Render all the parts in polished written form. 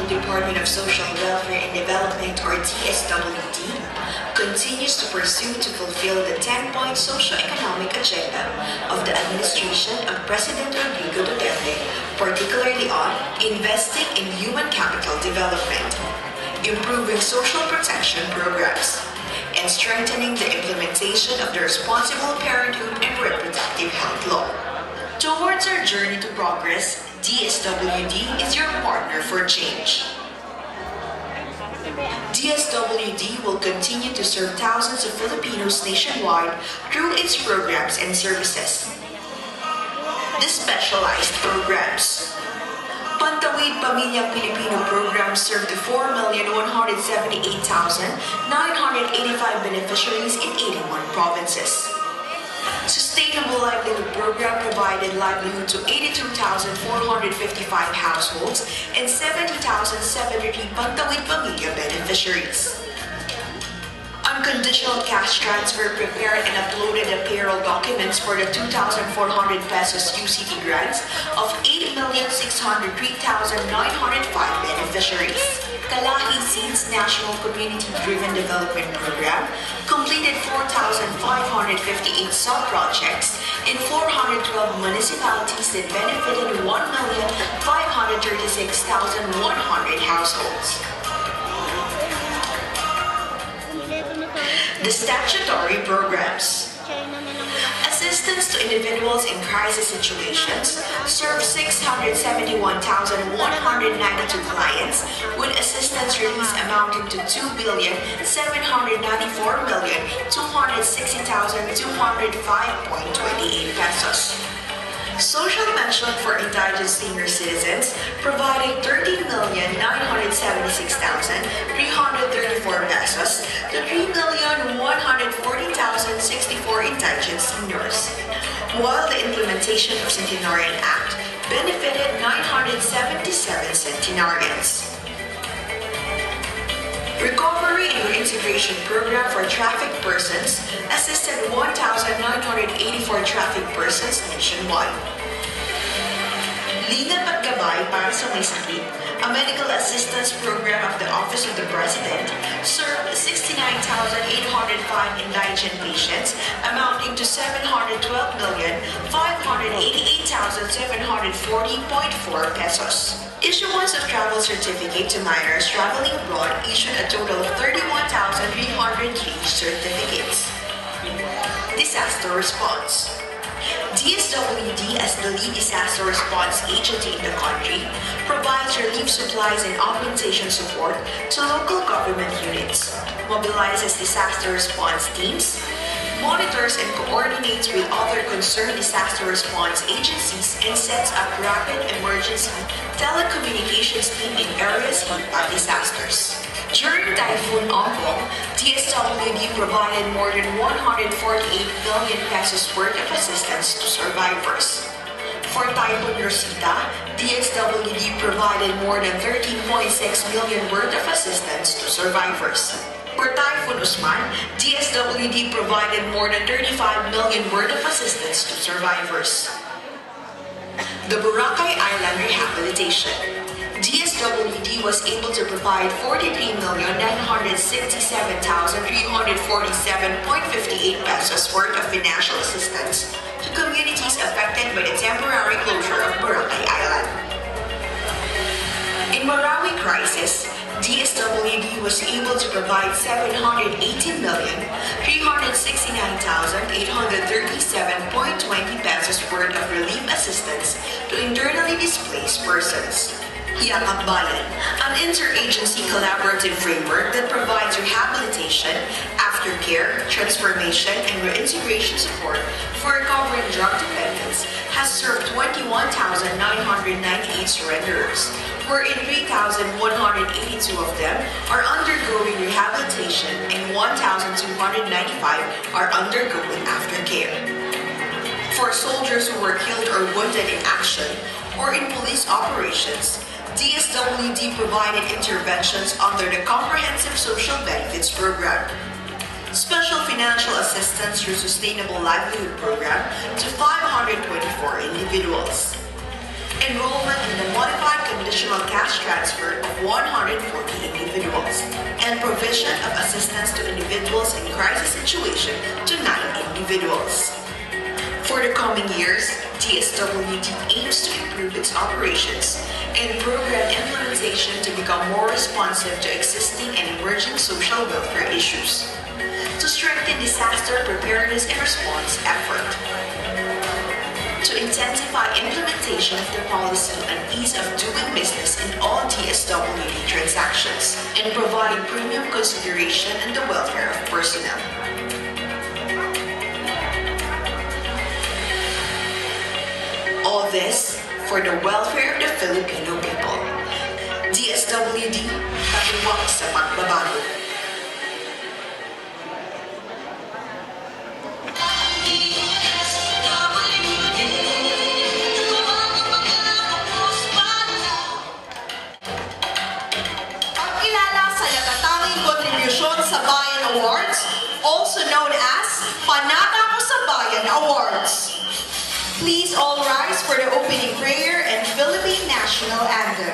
Department of Social Welfare and Development, or DSWD, continues to pursue to fulfill the 10-point socio-economic agenda of the administration of President Rodrigo Duterte, particularly on investing in human capital development, improving social protection programs, and strengthening the implementation of the Responsible Parenthood and Reproductive Health Law. Towards our journey to progress, DSWD is your partner for change. DSWD will continue to serve thousands of Filipinos nationwide through its programs and services. The specialized programs. Pantawid Pamilyang Pilipino program served to 4,178,985 beneficiaries in 81 provinces. Sustainable Livelihood Program provided livelihood to 82,455 households and 70,073 Pantawid Pamilya beneficiaries. Unconditional cash transfer prepared and uploaded the payroll documents for the 2,400 pesos UCT grants of 8,603,905 beneficiaries. Kalahi Seeds National Community-Driven Development Program completed 4,558 sub-projects in 412 municipalities that benefited 1,536,100 households. The statutory programs. Assistance to individuals in crisis situations served 671,192 clients with assistance release amounting to 2,794,260,205.28 pesos. Social pension for indigent senior citizens providing 13,976,334 pesos to 3,140,064 indigent seniors, while the implementation of Centenarian Act benefited 977 centenarians. Recovery and Reintegration Program for Traffic Persons assisted 1,984 traffic persons nationwide. Lingap at Gabay para sa May Sakit, a medical assistance program of the Office of the President, served 69,805 indigent patients amounting to 712,588,740.4 pesos. Issuance of travel certificate to minors traveling abroad issued a total of 31,303 certificates. Disaster response. DSWD, as the lead disaster response agency in the country, provides relief supplies and augmentation support to local government units, mobilizes disaster response teams, monitors and coordinates with other concerned disaster response agencies, and sets up rapid emergency telecommunications team in areas hit by disasters. During Typhoon Ompong, DSWD provided more than 148 billion pesos worth of assistance to survivors. For Typhoon Rosita, DSWD provided more than 13.6 million worth of assistance to survivors. For Typhoon Usman, DSWD provided more than 35 million worth of assistance to survivors. The Boracay Island Rehabilitation. DSWD was able to provide 43,967,347.58 pesos worth of financial assistance to communities affected by the temporary closure of Boracay Island. In Marawi crisis, DSWD was able to provide 718,369,837.20 pesos worth of relief assistance to internally displaced persons. Yakap Bayan, an interagency collaborative framework that provides rehabilitation, aftercare, transformation, and reintegration support for recovering drug dependents, has served 21,900 surrenderers, wherein 3,182 of them are undergoing rehabilitation and 1,295 are undergoing aftercare. For soldiers who were killed or wounded in action or in police operations, DSWD provided interventions under the Comprehensive Social Benefits Program, special financial assistance through Sustainable Livelihood Program to 524 individuals, enrollment in the Modified Conditional Cash Transfer of 140 individuals, and provision of assistance to individuals in crisis situation to 9 individuals. For the coming years, DSWD aims to improve its operations and program implementation to become more responsive to existing and emerging social welfare issues, to strengthen disaster preparedness and response effort, to intensify implementation of the policy on ease of doing business in all DSWD transactions, and provide premium consideration in the welfare of personnel. All this for the welfare of the Filipino people. DSWD, katuwang sa pagbabago. Pagkilala sa natatanging kontribusyon sa Bayan Awards, also known as PaNata ko sa Bayan Awards. Please all rise for the opening prayer and Philippine National Anthem.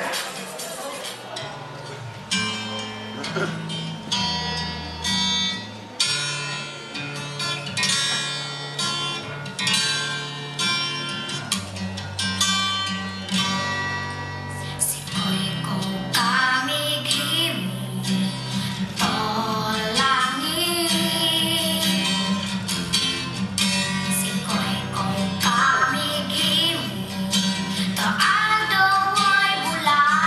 Bula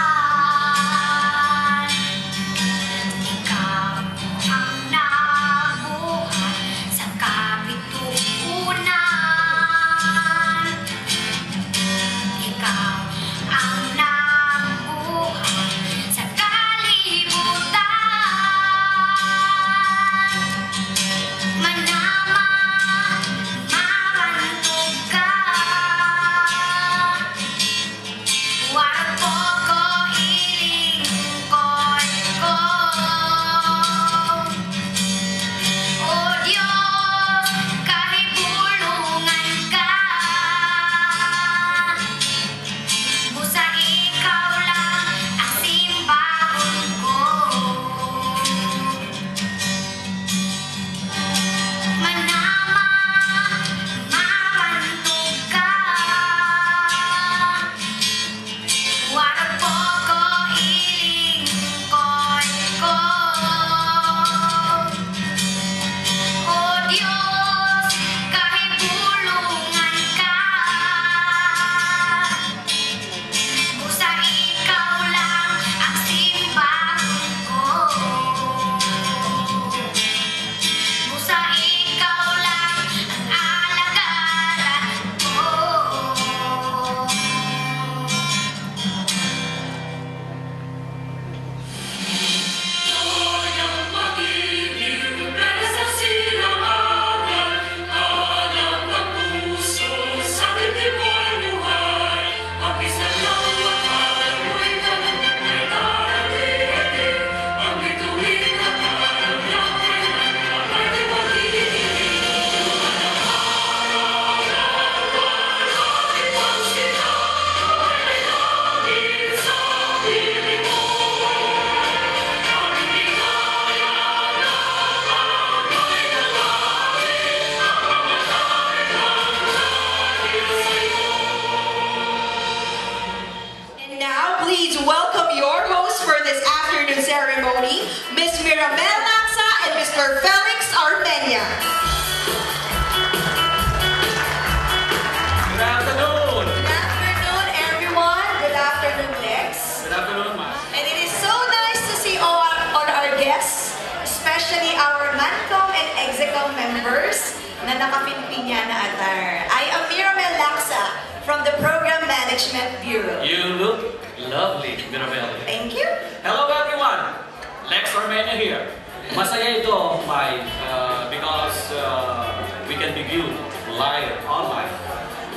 Management Bureau. You look lovely, Mirabel. Thank you. Hello everyone! Lex Ormeño here. Masaya ito, Mike, because we can be viewed live online.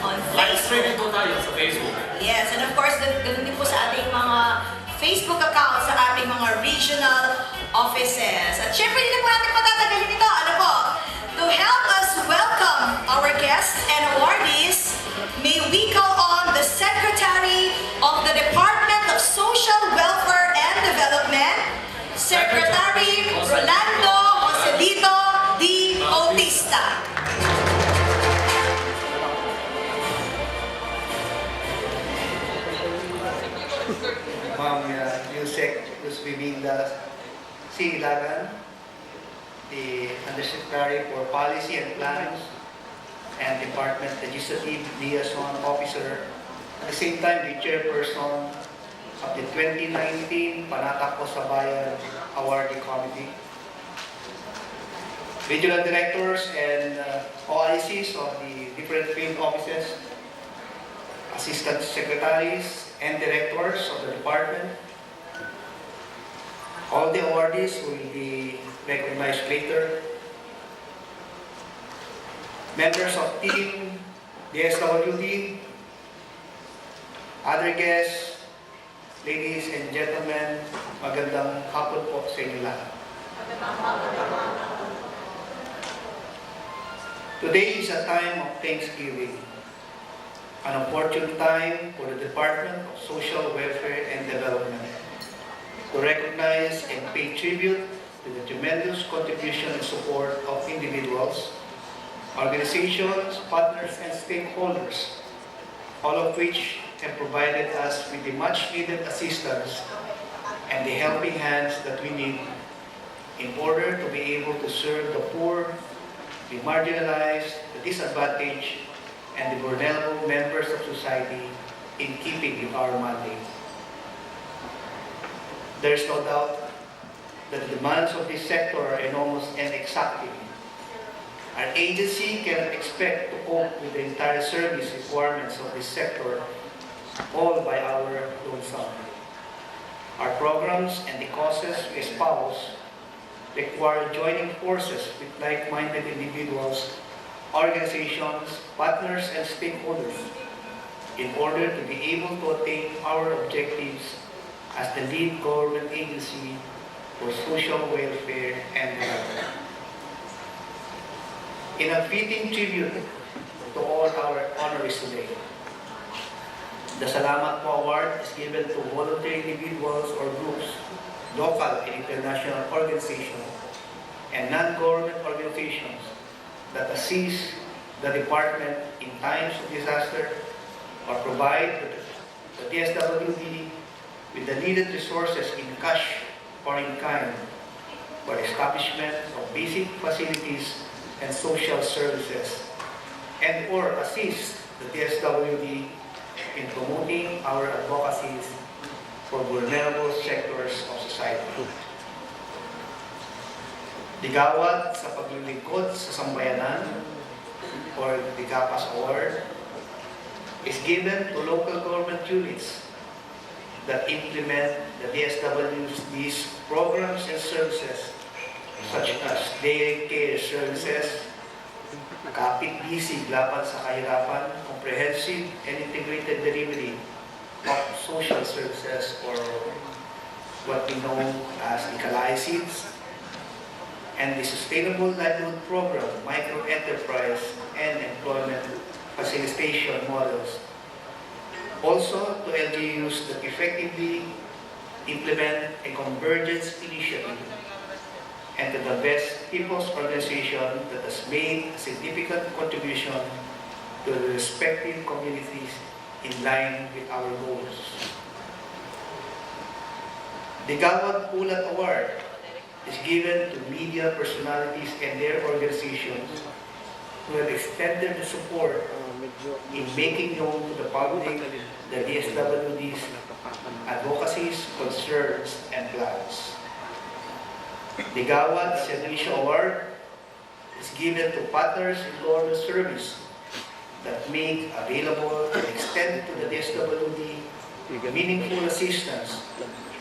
On Live Facebook. streaming po tayo sa Facebook. Yes, and of course, ganun din po sa ating mga Facebook account sa ating mga regional offices. At syempre, hindi na po natin patatagalin ito. Ano po? To help us welcome our guests and awardees, may we call on the Secretary of the Department of Social Welfare and Development, Secretary Rolando Joselito D. Bautista. Ma'am Yusek Lusbiminda C. Ilagan, the Undersecretary for Policy and Plans and Department Legislative Liaison Officer, at the same time the Chairperson of the 2019 PaNata sa Bayan Awarding Committee, Regional Directors and OICs of the different field offices, Assistant Secretaries and Directors of the Department. All the awardees will be recognized later. Members of Team DSWD, other guests, ladies and gentlemen, magandang hapon po sa inyo lahat. Today is a time of Thanksgiving, an opportune time for the Department of Social Welfare and Development to recognize and pay tribute to the tremendous contribution and support of individuals, organizations, partners, and stakeholders, all of which have provided us with the much-needed assistance and the helping hands that we need in order to be able to serve the poor, the marginalized, the disadvantaged, and the vulnerable members of society in keeping with our mandate. There is no doubt that the demands of this sector are enormous and exacting. Our agency cannot expect to cope with the entire service requirements of this sector all by our own self. Our programs and the causes we espouse require joining forces with like-minded individuals, organizations, partners, and stakeholders in order to be able to attain our objectives as the lead government agency for social welfare and development. In a fitting tribute to all our honorees today, the Salamat Po Award is given to voluntary individuals or groups, local and international organizations, and non-government organizations that assist the department in times of disaster or provide the DSWD with the needed resources in cash or in kind for establishment of basic facilities and social services, and or assist the DSWD in promoting our advocacies for vulnerable sectors of society. Digawad sa paglilingkod sa sambayanan or the GAPAS Award is given to local government units that implement the DSWD's programs and services such as daycare services, kapit-bisig laban sa kahirapan, comprehensive and integrated delivery of social services or what we know as ECALICIDS, and the Sustainable Livelihood Program, micro-enterprise and employment facilitation models. Also to LGUs that effectively implement a convergence initiative, and to the best people's organization that has made a significant contribution to the respective communities in line with our goals. The Gawad Ulat Award is given to media personalities and their organizations who have extended the support in making known to the public the DSWD's advocacies, concerns, and plans. The Gawad Servisyo Award is given to partners in government service that make available and extend to the DSWD meaningful assistance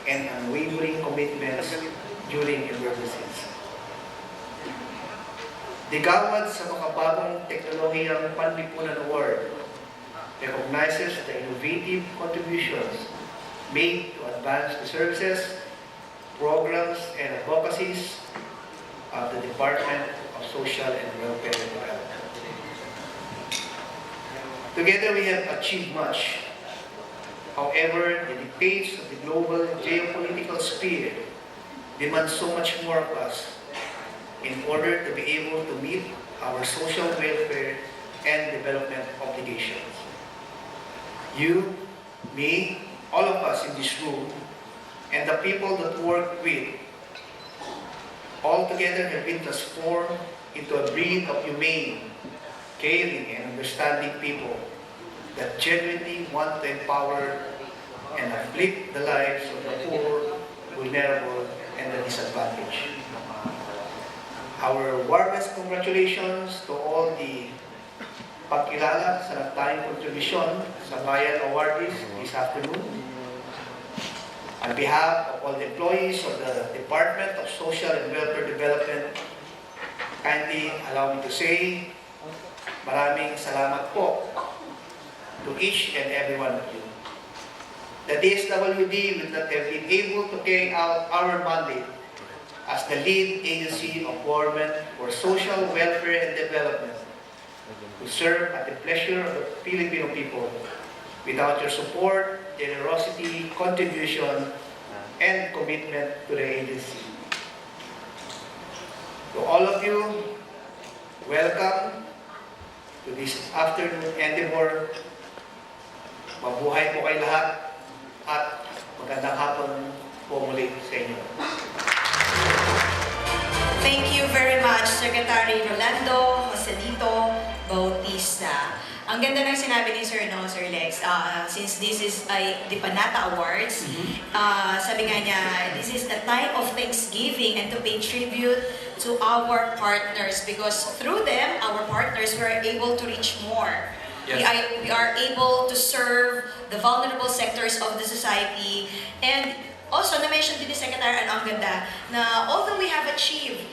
and unwavering commitments during emergencies. Digawad sa makabagong teknolohiyang Panlipunan Award recognizes the innovative contributions made to advance the services, programs, and advocacies of the Department of Social and Welfare Development. Together we have achieved much. However, the debates of the global geopolitical sphere demand so much more of us in order to be able to meet our social welfare and development obligations. You, me, all of us in this room, and the people that work with, all together have been transformed into a breed of humane, caring, and understanding people that genuinely want to empower and uplift the lives of the poor, vulnerable, and the disadvantaged. Our warmest congratulations to all the pagkilala sa nagtayong kontribusyon sa Bayan Awardees this afternoon. On behalf of all the employees of the Department of Social and Welfare Development, kindly allow me to say, maraming salamat po to each and every one of you. The DSWD will not have been able to carry out our mandate as the lead agency of government for social welfare and development to serve at the pleasure of the Filipino people without your support, generosity, contribution, and commitment to the agency. To all of you, welcome to this afternoon endeavor. Mabuhay po kayo lahat at magandang hapon po muli sa inyo. Thank you very much, Secretary Rolando Joselito Bautista. Ang ganda ng sinabi ni Sir, no, Sir Lex, since this is the PaNata Awards, sabi nga niya, this is the time of Thanksgiving and to pay tribute to our partners because through them, our partners were able to reach more. Yes. We are able to serve the vulnerable sectors of the society. And also, na-mention din ni Secretary, ang ganda, na although we have achieved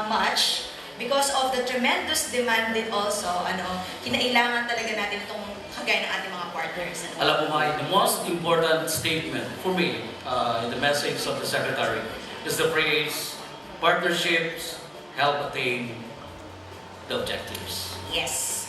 much, because of the tremendous demand din also, kinailangan talaga natin itong kagaya ng ating mga partners. Alam mo, Mai, the most important statement for me in the message of the Secretary is the phrase, partnerships help attain the objectives. Yes.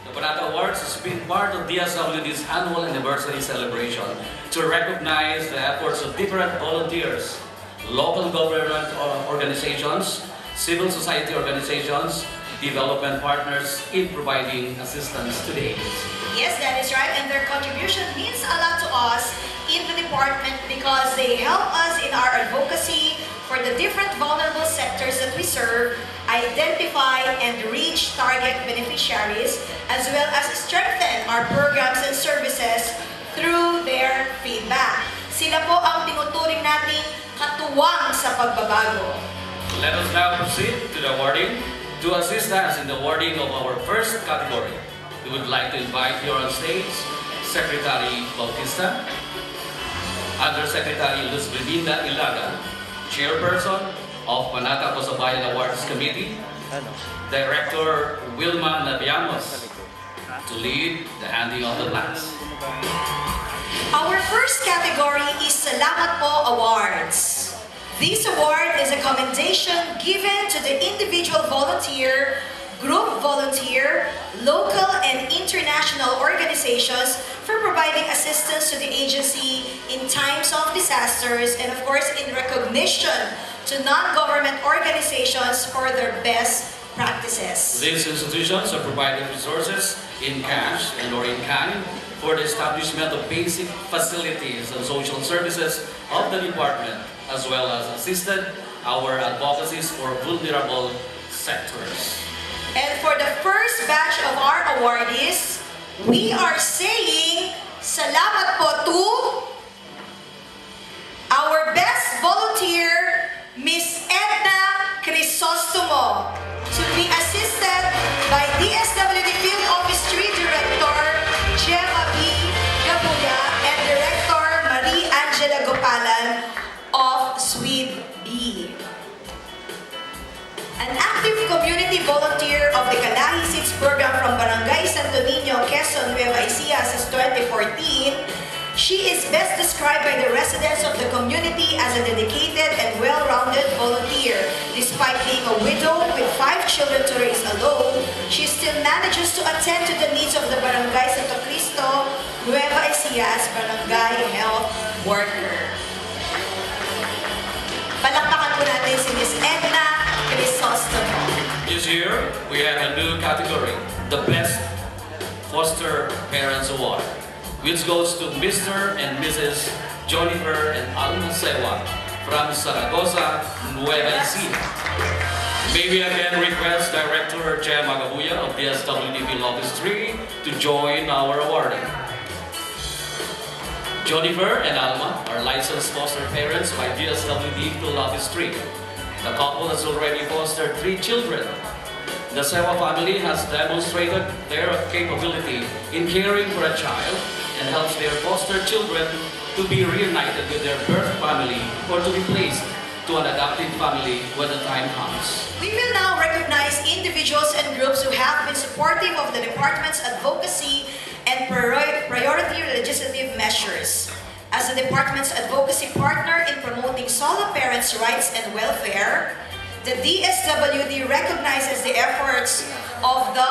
The PaNata Awards has been part of DSWD's annual anniversary celebration to recognize the efforts of different volunteers, local government organizations, civil society organizations, development partners in providing assistance to the agency. Yes, that is right. And their contribution means a lot to us in the department because they help us in our advocacy for the different vulnerable sectors that we serve, identify and reach target beneficiaries, as well as strengthen our programs and services through their feedback. Sila po ang tinuturing nating katuwang sa pagbabago. Let us now proceed to the awarding. To assist us in the awarding of our first category, we would like to invite here on stage Secretary Bautista, Undersecretary Luz Belinda Ilaga, Chairperson of PaNata Bayan Awards Committee, Director Wilma Nabiamos, to lead the handing of the plaques. Our first category is Salamat Po Awards. This award is a commendation given to the individual volunteer, group volunteer, local and international organizations for providing assistance to the agency in times of disasters and of course in recognition to non-government organizations for their best practices. These institutions are providing resources in cash and or in kind for the establishment of basic facilities and social services of the department, as well as assisted our advocacies for vulnerable sectors. And for the first batch of our awardees, we are saying salamat po to our best volunteer, Miss Edna Crisostomo, to be assisted by DSWD Field Office 3 Director from Barangay Santo Niño, Quezon, Nueva Ecija since 2014, she is best described by the residents of the community as a dedicated and well-rounded volunteer. Despite being a widow with 5 children to raise alone, she still manages to attend to the needs of the Barangay Santo Cristo, Nueva Ecija as barangay health worker. Palakpakan po natin si Ms. Edna Crisostomo. This year, we have a new category, the Best Foster Parents Award, which goes to Mr. and Mrs. Jennifer and Alma Sewa from Zaragoza, Nueva Ecija. May we again request Director Jem Magabuya of DSWD Field Office 3 to join our awarding. Jennifer and Alma are licensed foster parents by DSWD Field Office 3. The couple has already fostered 3 children. The Sewa family has demonstrated their capability in caring for a child and helps their foster children to be reunited with their birth family or to be placed to an adopted family when the time comes. We will now recognize individuals and groups who have been supportive of the department's advocacy and priority legislative measures. As the department's advocacy partner in promoting solo parents' rights and welfare, the DSWD recognizes the efforts of the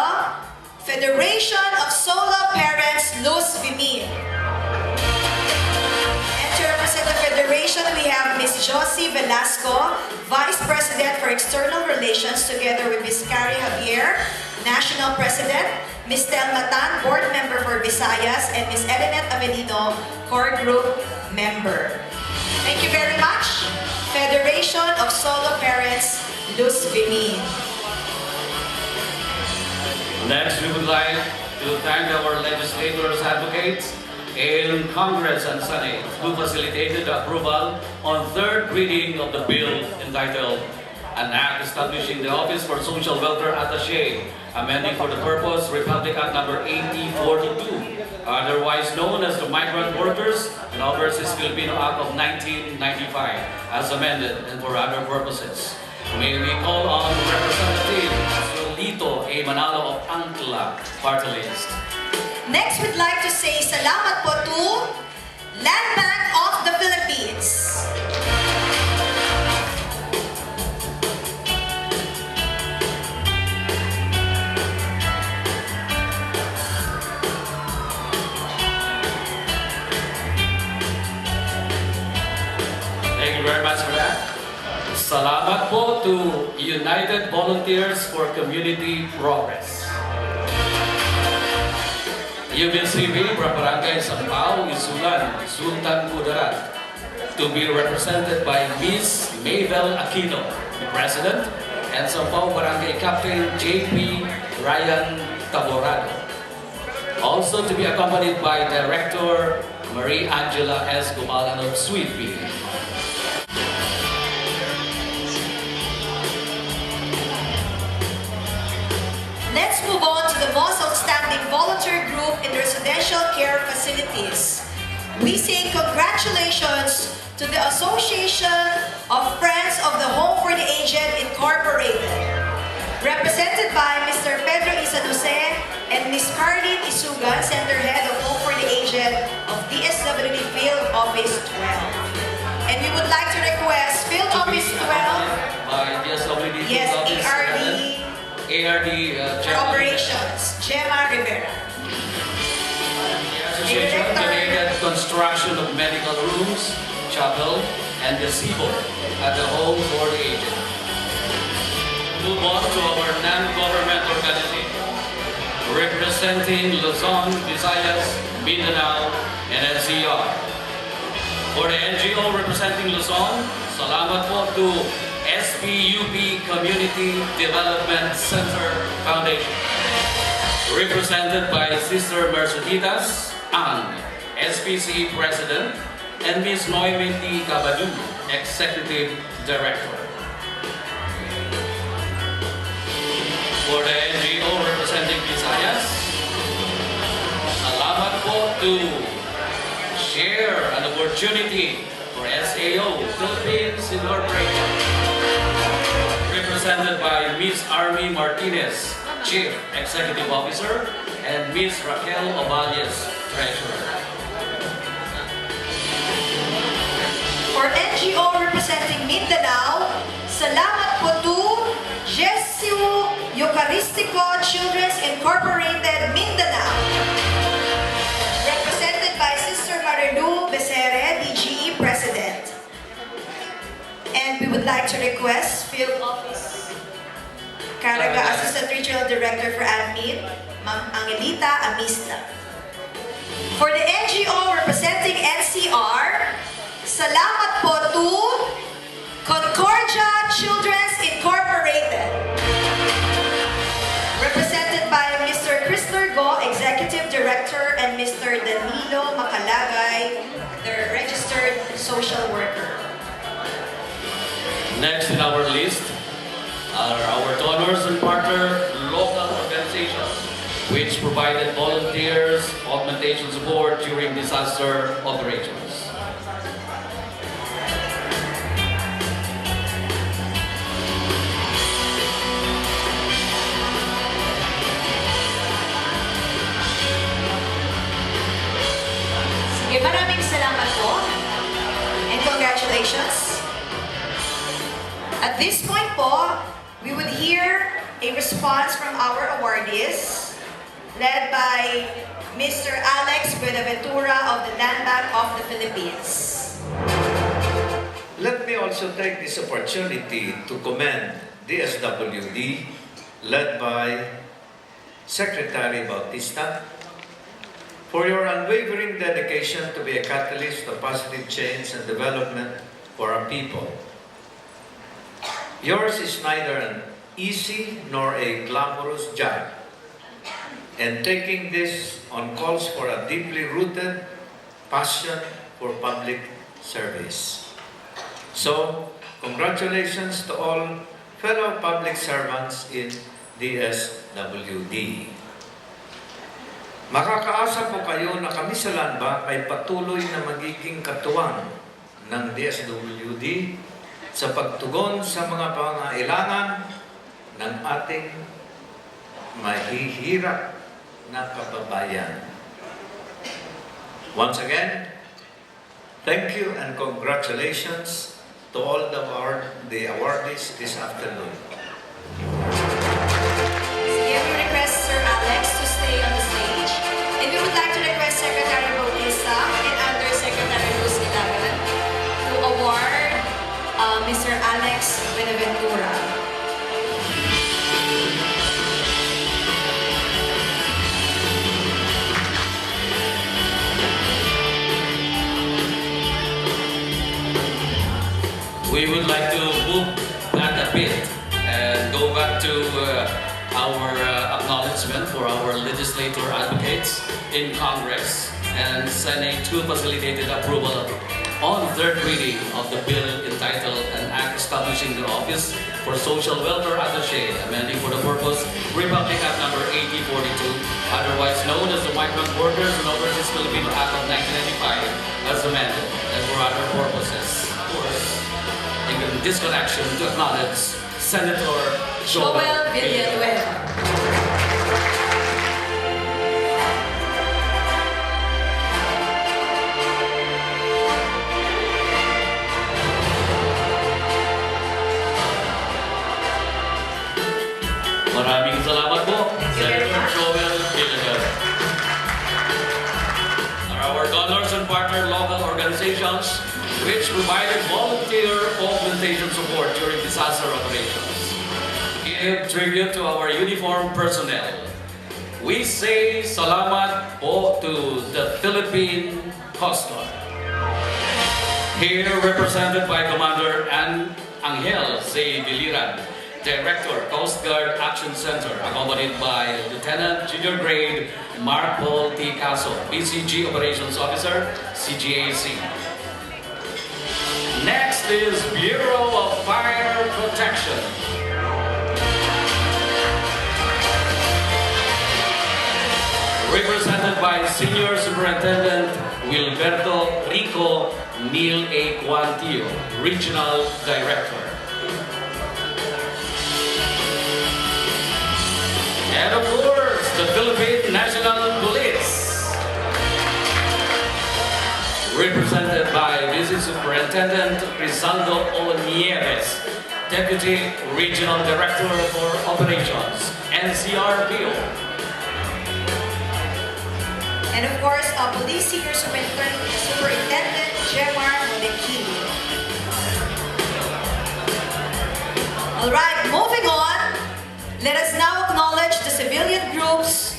Federation of Solo Parents Luz Vimin. And to represent the Federation, we have Ms. Josie Velasco, Vice President for External Relations, together with Ms. Carrie Javier, National President, Ms. Telma Tan, Board Member for Visayas, and Ms. Elinette Avelino, Core Group Member. Thank you very much, Federation of Solo Parents Luz Vimin. Next, we would like to thank our legislators, advocates in Congress and Senate who facilitated the approval on 3rd reading of the bill entitled An Act Establishing the Office for Social Welfare Attaché, amending for the purpose Republic Act number 8042, otherwise known as the Migrant Workers and Overseas Filipino Act of 1995, as amended and for other purposes. May we call on Representative Lito A. Manalo of Angla Party List. Next, we'd like to say salamat po to Land Bank of the Philippines. Thank you very much for that. Salamat po to United Volunteers for Community Progress. UBCB from Barangay Sampao, Isulan, Sultan Kudarat, to be represented by Ms. Mabel Aquino, the President, and Sampao Barangay Captain J.P. Ryan Taborado. Also to be accompanied by Director Marie Angela S. Gumalan of Sweet Pea. Let's move on to the most outstanding volunteer group in residential care facilities. We say congratulations to the Association of Friends of the Home for the Aged Incorporated, represented by Mr. Pedro Isanose and Ms. Carlin Isugan, Center Head of Home for the Aged of DSWD Field Office 12. And we would like to request Field Office 12 by DSWD yes, Field Office ARD Operations, Gemma Rivera. The association donated construction of medical rooms, chapel, and gazebo at the Home for the Aged. Move on to our non-government organization, representing Luzon, Visayas, Mindanao, and NCR. For the NGO representing Luzon, salamat po to SPUP Community Development Center Foundation, represented by Sister Merceditas Ang, SPC President, and Ms. Noemi T. Cabadu, Executive Director. For the NGO representing Visayas, salamat po to share an opportunity for SAO, Philippines Incorporated, represented by Ms. Army Martinez, Chief Executive Officer, and Ms. Raquel Ovalles, Treasurer. For NGO representing Mindanao, salamat po to Jesu Eucharistico Children's Incorporated Mindanao. Represented by Sister Marilu Becerre, DGE President. And we would like to request Field Office Caraga Assistant Regional Director for Admin, Ma'am Angelita Amista. For the NGO representing NCR, salamat po to Concordia Children's Incorporated. Represented by Mr. Chrysler Go, Executive Director, and Mr. Danilo Macalagay, the Registered Social Worker. Next in our list are our donors and partner local organizations which provided volunteers augmentation support during disaster operations. Sige, maraming salamat po and congratulations. At this point po, we would hear a response from our awardees led by Mr. Alex Buenaventura of the Land Bank of the Philippines. Let me also take this opportunity to commend DSWD, led by Secretary Bautista, for your unwavering dedication to be a catalyst of positive change and development for our people. Yours is neither an easy nor a glamorous job, and taking this on calls for a deeply rooted passion for public service. So, congratulations to all fellow public servants in DSWD. Makakaasa po kayo na kami sa Landbank ay patuloy na magiging katuwang ng DSWD sa pagtugon sa mga pangangailangan ng ating mahihirap na kababayan. Once again, thank you and congratulations to all the awardees this afternoon. Sige, we request Sir Alex to stay on the stage. And we would like to request Secretary Bautista and Undersecretary Luz Ilagan to award Mr. Alex Buenaventura. We would like to move back a bit and go back to our acknowledgement for our legislator advocates in Congress and Senate to facilitated approval on third reading of the bill entitled An Act Establishing the Office for Social Welfare Attaché, amending for the purpose Republic Act number 8042, otherwise known as the Migrant Workers and Overseas Filipino Act of 1995, as amended, and for other purposes. Of course, in this connection, to acknowledge Senator Joel Villanueva. Maraming salamat po, Senator Joel Villanueva. Our donors and partner local organizations which provided volunteer augmentation support during disaster operations. Give tribute to our uniformed personnel. We say salamat po to the Philippine Coast Guard. Here represented by Commander Angel C. Biliran, Director, Coast Guard Action Center, accompanied by Lieutenant Junior Grade Mark Paul T. Caso, PCG Operations Officer, CGAC. Next is Bureau of Fire Protection. Represented by Senior Superintendent Wilberto Rico Neil A. Quantillo, Regional Director. And of course, the Philippine National Police, represented by Vice Superintendent Rizaldo O. Nieves, Deputy Regional Director for Operations, NCRPO. And of course, Police Senior Superintendent Jemar Monekini. Alright, moving on. Let us now acknowledge the civilian groups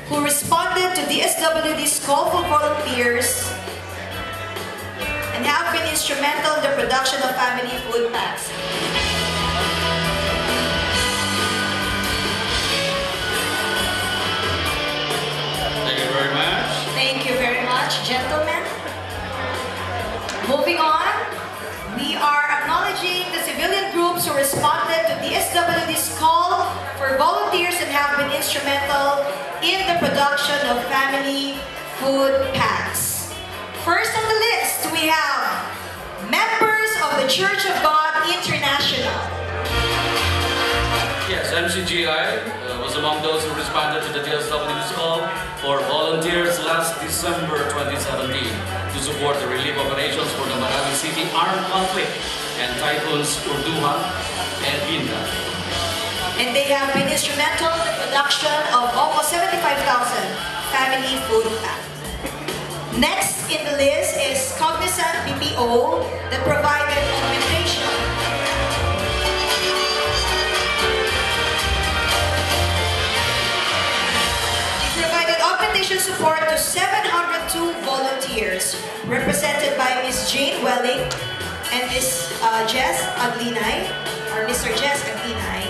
who responded to DSWD's call for volunteers and have been instrumental in the production of family food packs. Thank you very much. Thank you very much, gentlemen. Moving on, we are acknowledging the civilian groups who responded to DSWD's call for volunteers and have been instrumental in the production of family food packs. First on the list, we have members of the Church of God International. Yes, MCGI was among those who responded to the DSWD's call for volunteers last December 2017 to support the relief operations for the Marawi City armed conflict and typhoons Urduha and Binda. And they have been instrumental in the production of almost 75,000 family food packs. Next in the list is Cognizant BPO that provided augmentation. They provided augmentation support to 702 volunteers, represented by Ms. Jane Welling and Ms. Jess Aglinay, or Mr. Jess Aglinay.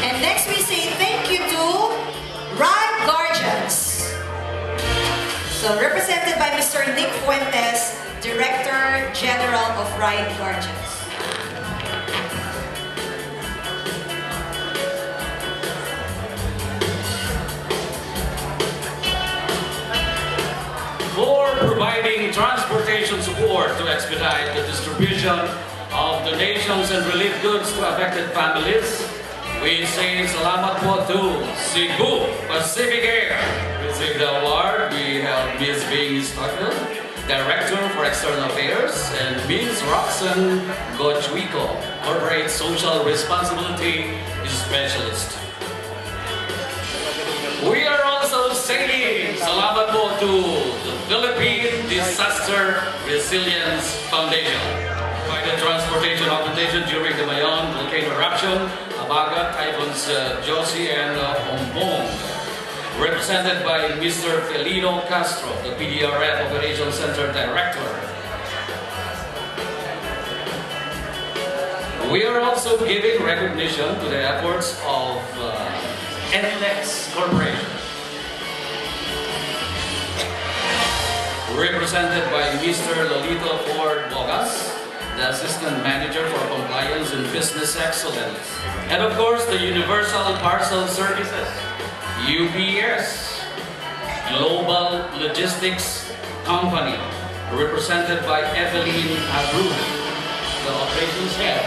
And next we say thank you to Ride Guardians. So represented by Mr. Nick Fuentes, Director General of Ride Guardians. For providing transportation support to expedite the distribution of donations and relief goods to affected families, we say salamat po to Cebu Pacific Air. Received the award, we have Ms. Bing Stockville, Director for External Affairs, and Ms. Roxanne Gochuico, Corporate Social Responsibility Specialist. We are also saying salamat po to the Philippine Disaster Resilience Foundation by the transportation augmentation during the Bayan volcano eruption, Abaga, typhoons Josie and Ombong. Represented by Mr. Felino Castro, the PDRF Operations Center Director. We are also giving recognition to the efforts of NLEX Corporation, represented by Mr. Lolito Ford Bogas, the Assistant Manager for Compliance and Business Excellence, and of course the Universal Parcel Services, UPS, Global Logistics Company, represented by Evelyn Abreu, the Operations Head.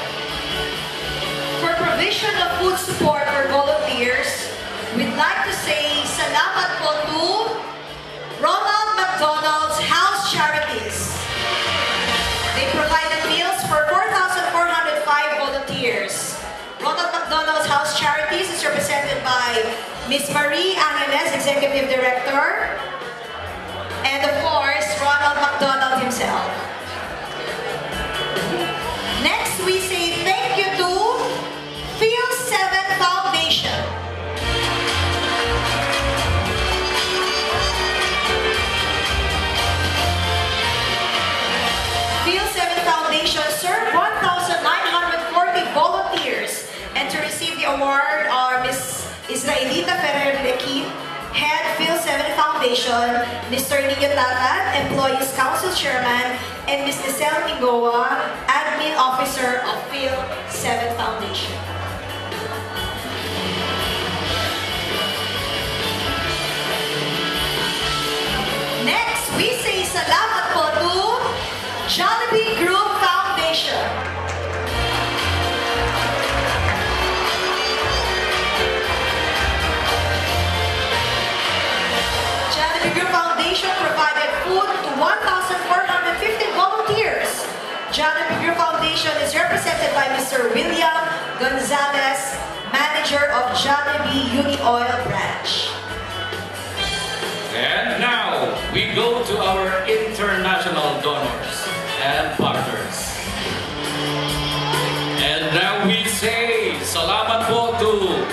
For provision of food support for volunteers, we'd like to say salamat po to Ronald McDonald's House Charities. They provided meals for 4,405 volunteers. Ronald McDonald's House Charities is represented by Ms. Marie Angeles, Executive Director, and of course, Ronald McDonald himself. Next, we say thank you to Feel 7 Foundation. Feel 7 Foundation served 1,940 volunteers, and to receive the award are Ms. Israelita Ferrer-Lequin, Head Feel 7 Foundation, Mr. Nino Tatan, Employees Council Chairman, and Ms. Giselle Mingoa, Admin Officer of Feel 7 Foundation. Jollibee Group Foundation. Jollibee Group Foundation provided food to 1,415 volunteers. Jollibee Group Foundation is represented by Mr. William Gonzalez, manager of Jollibee Uni Oil Branch. And now, we go to our international donors and partners. And now we say, salamat po to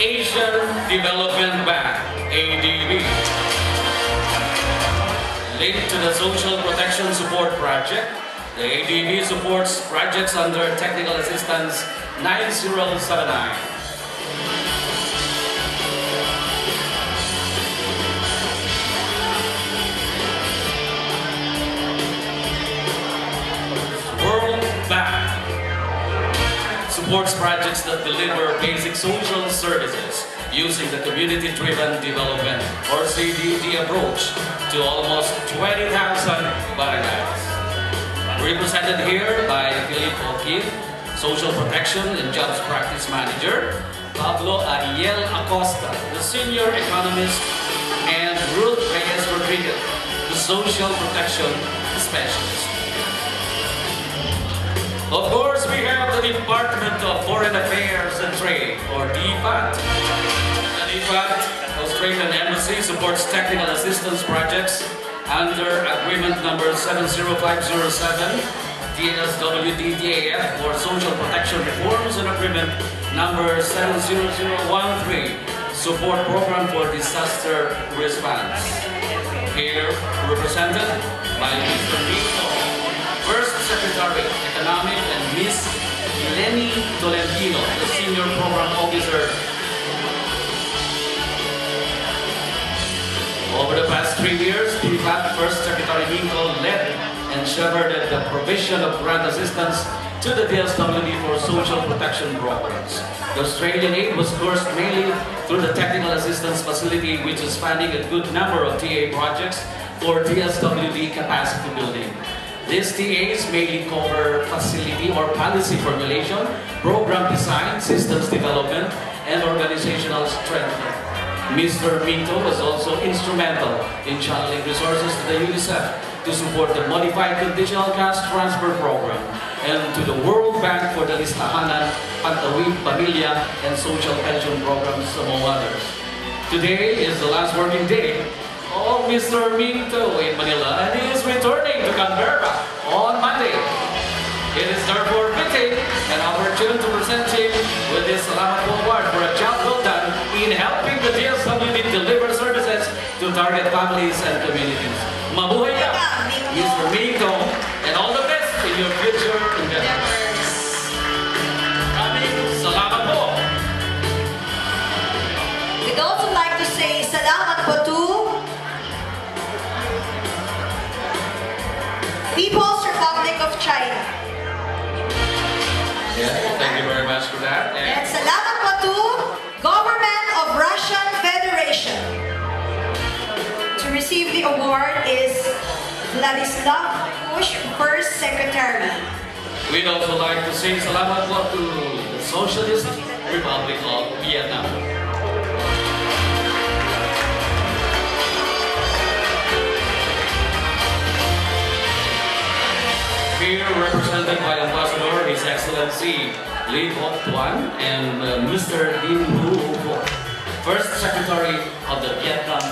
Asian Development Bank, ADB. Linked to the Social Protection Support Project, the ADB supports projects under Technical Assistance 9079. Supports projects that deliver basic social services using the community-driven development or CDD approach to almost 20,000 barangays. Represented here by Philip O'Keefe, Social Protection and Jobs Practice Manager, Pablo Ariel Acosta, the Senior Economist, and Ruth Reyes Rodriguez, the Social Protection Specialist. Of course, we have the Department of Foreign Affairs and Trade, or DFAT. The DFAT, Australian Embassy, supports technical assistance projects under Agreement Number 70507, DSWD DAF, for Social Protection Reforms, and Agreement Number 70013, Support Program for Disaster Response. Here, represented by Mr. Nico, First Secretary, Economic, and Ms. Lenny Tolentino, the Senior Program Officer. Over the past 3 years, DFAT First Secretary Nico led and shepherded the provision of grant assistance to the DSWD for social protection programs. The Australian aid was coursed mainly through the Technical Assistance Facility, which is funding a good number of TA projects for DSWD capacity building. These TAs mainly cover facility or policy formulation, program design, systems development, and organizational strengthening. Mr. Minto was also instrumental in channeling resources to the UNICEF to support the Modified Conditional Cash Transfer Program and to the World Bank for the Listahanan, Pantawid, Pamilya, and Social Pension Programs, among others. Today is the last working day of Mr. Minto in Manila, and he is returning to Canberra on Monday. It is therefore fitting and opportune to present him with this Salamat Po Award for a job well done in helping the DSWD deliver services to target families and communities. Mabuhay ka, Mr. Minto, and all the best in your future endeavors. Maraming salamat po. We'd also like to say salamat po to People's Republic of China. Yeah, thank you very much for that. And salamat po to Government of Russian Federation. To receive the award is Vladislav Kush, First Secretary. We'd also like to say salamat po to the Socialist Republic of Vietnam. Here represented by Ambassador His Excellency Lee Hoc Tuan and Mr. Dinh Vu Ho, First Secretary of the Vietnam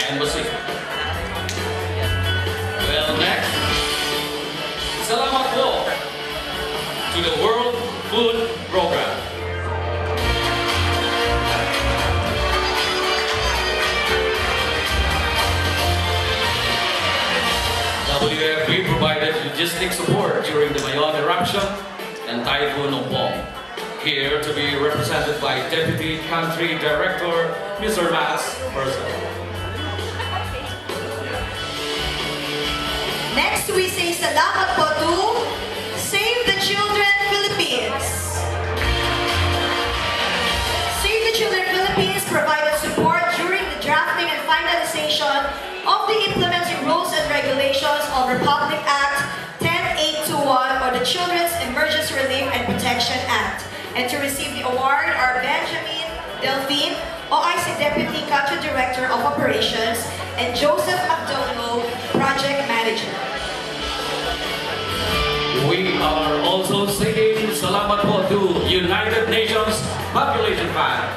Embassy. Well, next, salamat po to the World Food Program. WFP provided logistic support during the Bayan eruption and Typhoon Ompong. Here to be represented by Deputy Country Director, Mr. Max Purcell. Next, we say salamat po to Save the Children Philippines. Save the Children Philippines provided support during the drafting and finalization of the implementing rules and regulations of Republic Act 10 Protection Act. And to receive the award are Benjamin Delphine, OIC Deputy Country Director of Operations, and Joseph McDonough, Project Manager. We are also singing Salamat po to United Nations Population Fund.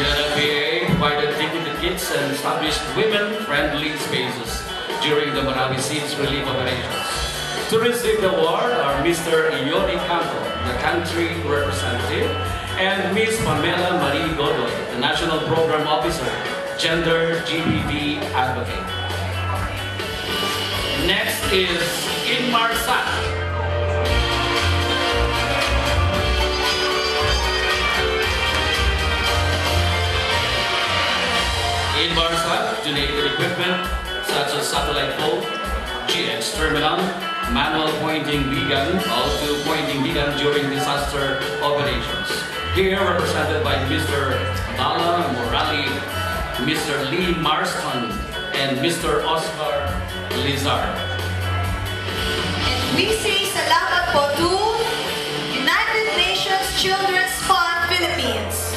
UNFPA provided dignity kits and established women-friendly spaces during the Marawi Seeds Relief Operations. To receive the award are Mr. Ioni Canto, the country representative, and Ms. Pamela Marie Godoy, the National Program Officer, Gender GBV Advocate. Next is Inmar Sak. Inmar Sak donated equipment such as satellite phone, GX terminal, manual pointing beacon, also pointing beacon during disaster operations. Here represented by Mr. Dala Morali, Mr. Lee Marston, and Mr. Oscar Lizar. And we say salamat po to United Nations Children's Fund Philippines.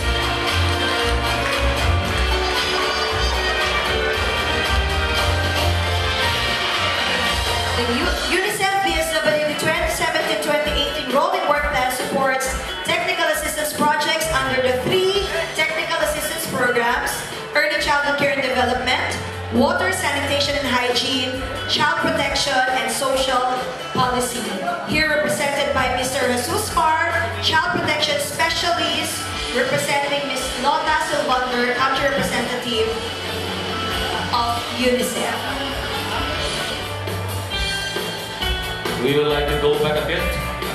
The UNICEF DSWD 2017-2018 Rolling Work Plan supports technical assistance projects under the 3 technical assistance programs: early childhood care and development, water, sanitation and hygiene, child protection, and social policy. Here represented by Mr. Jesus Par, child protection specialist, representing Ms. Lota Silvander, country representative of UNICEF. We would like to go back a bit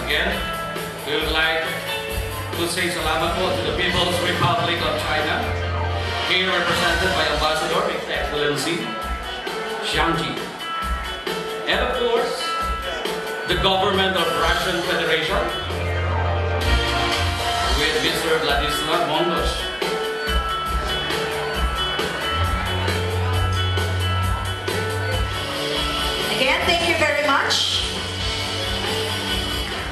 again. We would like to say salamat po to the People's Republic of China, here represented by Ambassador His Excellency Xiang Ji. And of course, the government of Russian Federation with Mr. Vladislav Mongosh. Again, thank you very much.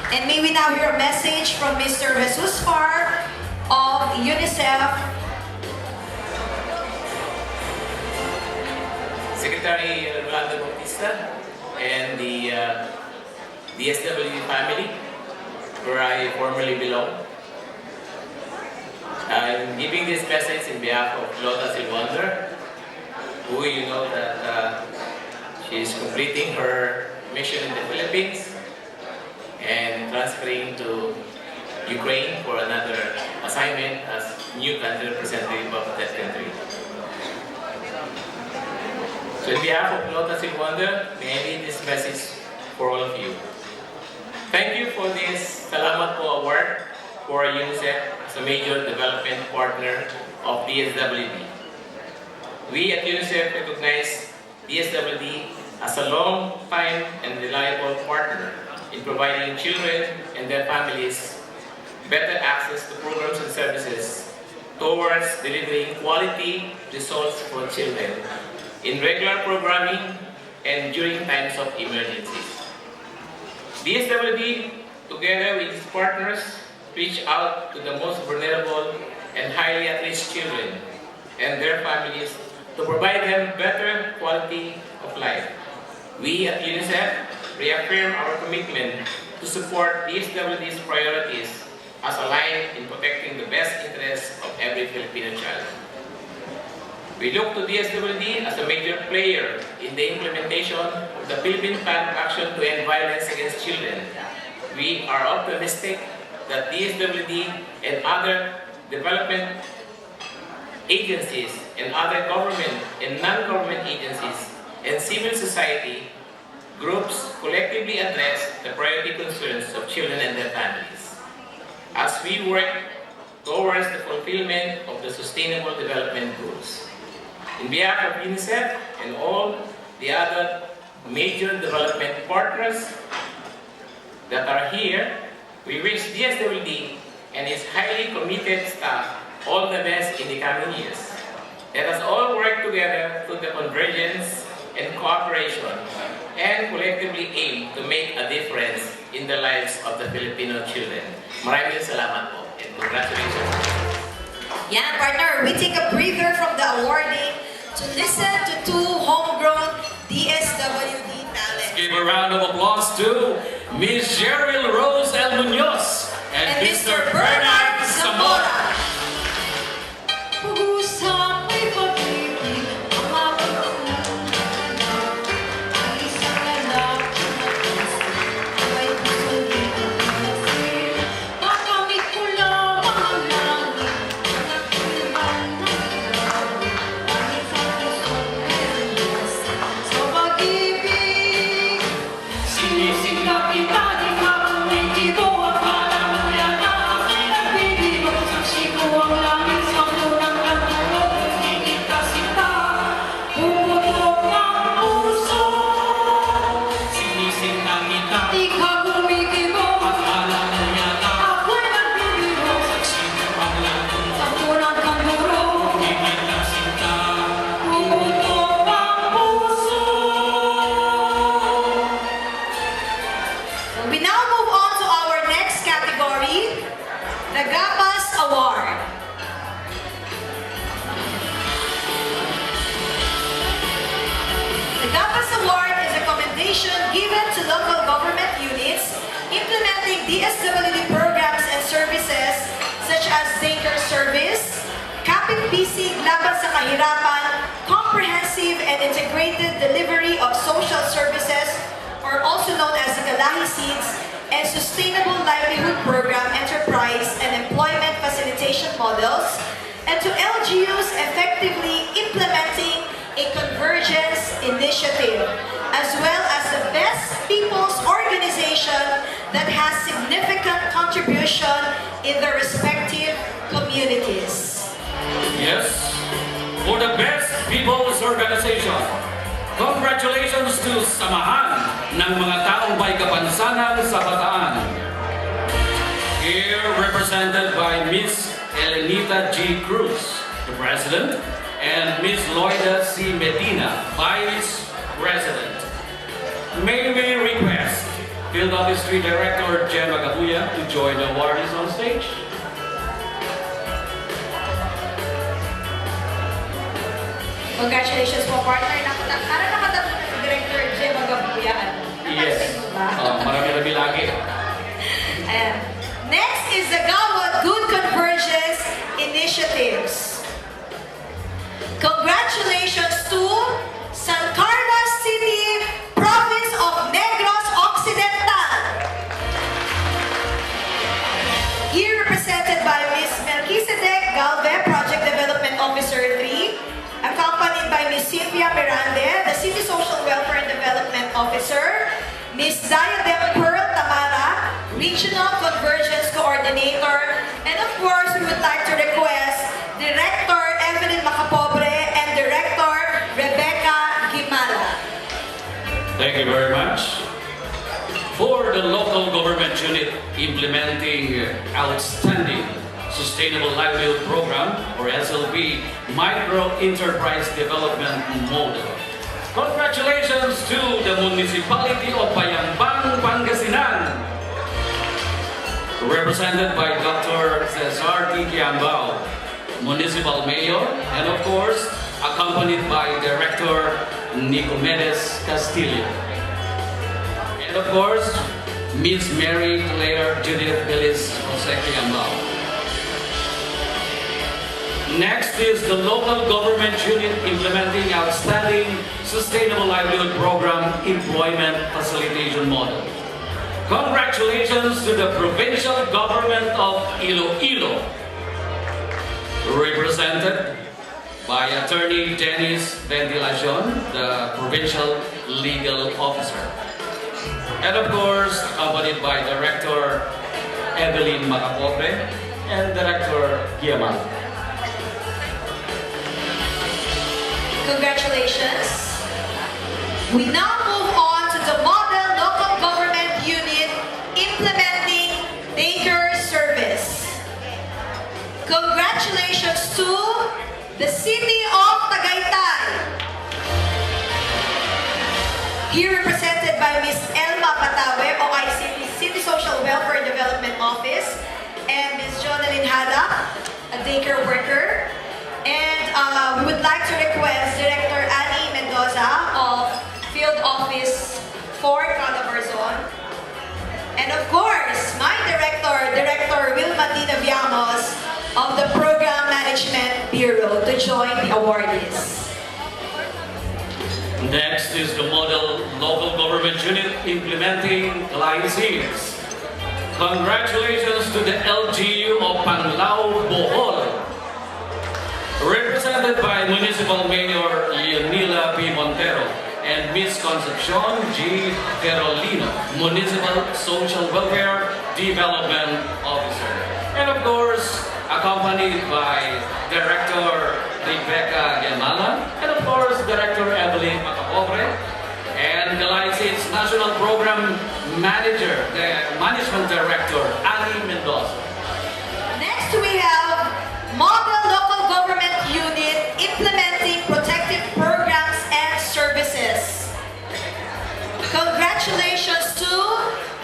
And may we now hear a message from Mr. Jesus Par of UNICEF. Secretary Rolando Bautista and the DSWD family, where I formerly belong. I'm giving this message in behalf of Lota Silvander, who you know that she is completing her mission in the Philippines and transferring to Ukraine for another assignment as new country representative of that country. So in behalf of Lota Silvander, may I read this message for all of you. Thank you for this Salamat Po Award for UNICEF as a major development partner of DSWD. We at UNICEF recognize DSWD as a long-time and reliable partner in providing children and their families better access to programs and services towards delivering quality results for children in regular programming and during times of emergencies. DSWD, together with its partners, reach out to the most vulnerable and highly at-risk children and their families to provide them better quality of life. We at UNICEF reaffirm our commitment to support DSWD's priorities as aligned in protecting the best interests of every Filipino child. We look to DSWD as a major player in the implementation of the Philippine Plan of Action to End Violence Against Children. We are optimistic that DSWD and other development agencies and other government and non-government agencies and civil society groups collectively address the priority concerns of children and their families as we work towards the fulfillment of the Sustainable Development Goals. In behalf of UNICEF and all the other major development partners that are here, we wish DSWD and its highly committed staff all the best in the coming years. Let us all work together to the convergence and cooperation and collectively aim to make a difference in the lives of the Filipino children. Maraming salamat po and congratulations. Yeah, partner, we take a breather from the awarding to listen to two homegrown DSWD talents. Give a round of applause to Miss Cheryl Rose El Munoz and Mr. Bernard Zamora. We now move on to our next category, the GAPAS Award. The GAPAS Award is a commendation given to local government units implementing DSWD programs and services such as daycare service, Kapit Bisig Laban sa Kahirapan, comprehensive and integrated delivery of social services, or also known as the Galahi Seeds, and Sustainable Livelihood Program Enterprise and Employment Facilitation Models, and to LGUs effectively implementing a convergence initiative, as well as the best people's organization that has significant contribution in their respective communities. Yes, for the best people's organization. Congratulations to Samahan ng mga taong may kapansanan sa Bataan. Here represented by Miss Elenita G. Cruz, the President, and Miss Loida C. Medina, Vice President. May we request Field Office 3 Director Jen Magabuya to join the awardees on stage. Congratulations po, partner. Parang nakatatlo si Director Jem Magabuyan. Yes, Napansin mo ba? marami-rami lagi. Ayan. Next is the GAWA Good Convergence Initiatives. Congratulations to San Carlos City, Province of Negros Occidental. Here represented by Ms. Melquisedec Galve, Project Development Officer 3, accompanied by Ms. Cynthia Mirande, the City Social Welfare and Development Officer, Ms. Diadem Pearl Tamara, Regional Convergence Coordinator, and of course, we would like to request Director Evelyn Macapobre and Director Rebecca Gimala. Thank you very much. For the local government unit implementing outstanding Sustainable Livelihood Program, or SLP, Micro Enterprise Development Model. Congratulations to the Municipality of Bayambang, Pangasinan, represented by Dr. Cesar T. Kiambao, Municipal Mayor, and of course, accompanied by Director Nicomedes Castillo. And of course, Ms. Mary Claire Judith Billis Jose Kiambao. Next is the local government unit implementing outstanding Sustainable Livelihood Program Employment Facilitation Model. Congratulations to the provincial government of Iloilo, represented by Attorney Dennis Ventilacion, the provincial legal officer. And of course, accompanied by Director Evelyn Macapobre and Director Guillermo. Congratulations. We now move on to the Model Local Government Unit implementing daycare service. Congratulations to the City of Tagaytay. Here represented by Ms. Elma Patawe, OICT City Social Welfare Development Office, and Ms. Jonalyn Hada, a daycare worker. And we would like to request Director Annie Mendoza of Field Office 4, Calabarzon. And of course, my director, Director Wilma Dina Viamos of the Program Management Bureau to join the awardees. Next is the Model Local Government Unit implementing licenses. Congratulations to the LGU of Panlao, Bohol, represented by Municipal Mayor Leonila P. Montero and Ms. Concepcion G. Carolino, Municipal Social Welfare Development Officer. And of course, accompanied by Director Rebecca Yamala, and of course, Director Evelyn Macapobre, and the License National Program Manager, the Management Director, Annie Mendoza. Next we have Model Local Government Unit implementing protective programs and services. Congratulations to